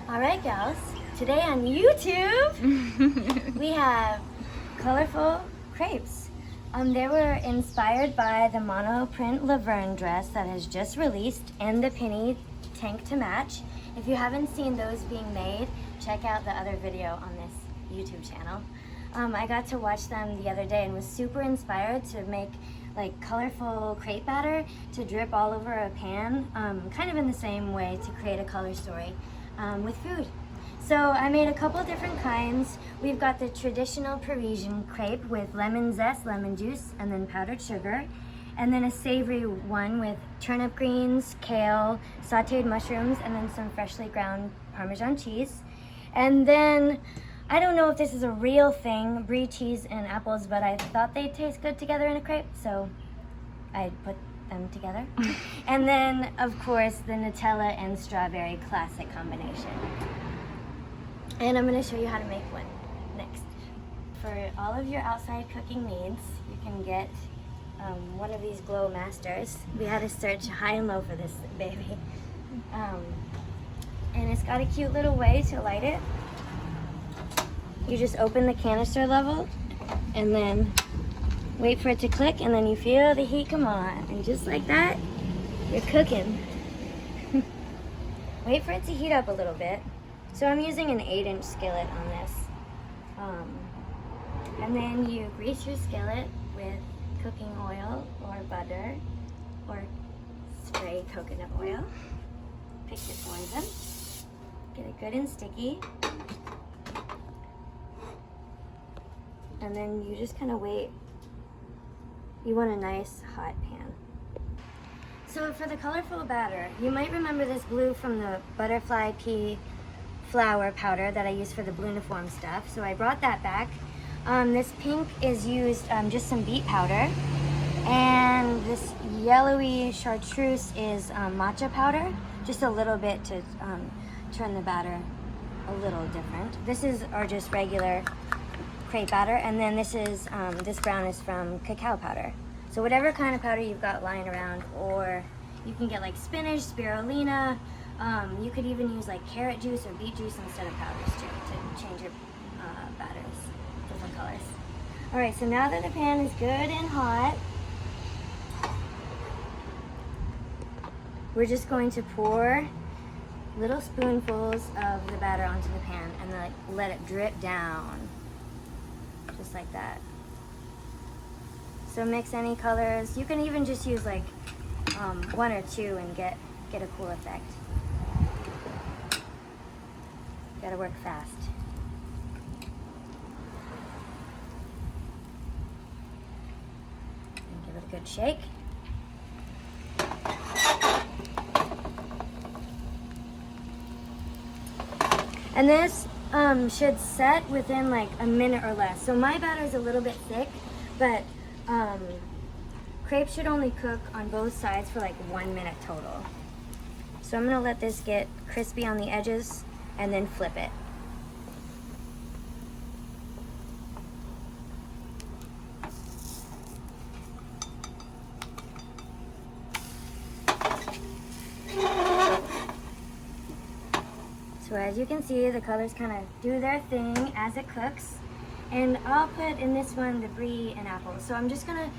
Alright gals, today on YouTube we have colorful crepes. They were inspired by the Monoprint Laverne dress that has just released and the penny tank to match. If you haven't seen those being made, check out the other video on this YouTube channel. I got to watch them the other day and was super inspired to make like colorful crepe batter to drip all over a pan, kind of in the same way to create a color story with food. So I made a couple different kinds. We've got the traditional Parisian crepe with lemon zest, lemon juice, and then powdered sugar. And then a savory one with turnip greens, kale, sauteed mushrooms, and then some freshly ground Parmesan cheese. And then, I don't know if this is a real thing, brie cheese and apples, but I thought they'd taste good together in a crepe, so I put them together. And then, of course, the Nutella and strawberry classic combination. And I'm going to show you how to make one next. For all of your outside cooking needs, you can get one of these Glow Masters. We had to search high and low for this baby. And it's got a cute little way to light it. You just open the canister level and then wait for it to click, and then you feel the heat come on. And just like that, you're cooking. Wait for it to heat up a little bit. So I'm using an 8-inch skillet on this. And then you grease your skillet with cooking oil or butter or spray coconut oil. Pick your poison. Get it good and sticky. And then you just kind of wait. You want a nice hot pan. So for the colorful batter, you might remember this blue from the butterfly pea flour powder that I used for the Bluniform stuff. So I brought that back. This pink is used just some beet powder. And this yellowy chartreuse is matcha powder. Just a little bit to turn the batter a little different. This is our just regular crepe batter, and then this is this brown is from cacao powder. So whatever kind of powder you've got lying around, or you can get like spinach, spirulina. You could even use like carrot juice or beet juice instead of powders too to change your batters, different colors. All right, so now that the pan is good and hot, we're just going to pour little spoonfuls of the batter onto the pan and then let it drip down. Just like that. So mix any colors. You can even just use like one or two and get a cool effect. Gotta work fast. And give it a good shake. And this should set within like a minute or less. So my batter is a little bit thick, but crepes should only cook on both sides for like 1 minute total. So I'm gonna let this get crispy on the edges and then flip it. So as you can see, the colors kind of do their thing as it cooks. And I'll put in this one the brie and apple. So I'm just gonna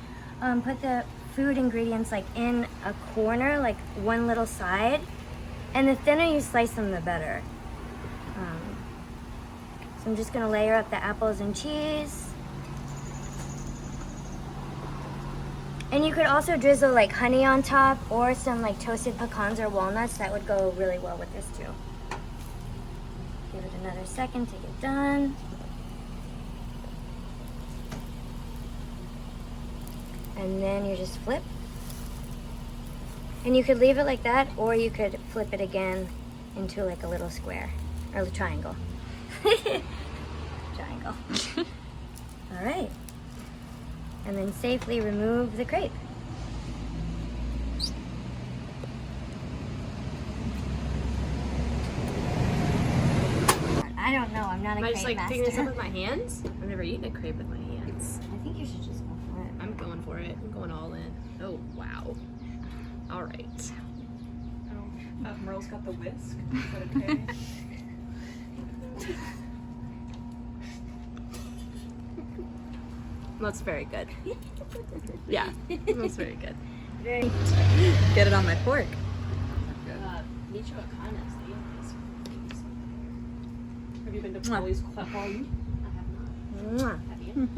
put the food ingredients like in a corner, like one little side. And the thinner you slice them, the better. So I'm just gonna layer up the apples and cheese. And you could also drizzle like honey on top or some like toasted pecans or walnuts. That would go really well with this too. Give it another second to get done. And then you just flip. And you could leave it like that, or you could flip it again into like a little square, or a triangle. Triangle. All right. And then safely remove the crepe. I don't know, I'm not a crepe master. Am I just like picking this up with my hands? I've never eaten a crepe with my hands. I think you should just go for it. I'm going for it. I'm going all in. Oh, wow. All right. Oh, Merle's got the whisk. Is that okay? That's very good. Yeah, that's very good. Very. Get it on my fork. Have you been to Tulsi's Clep Volume? Mwah. Have you?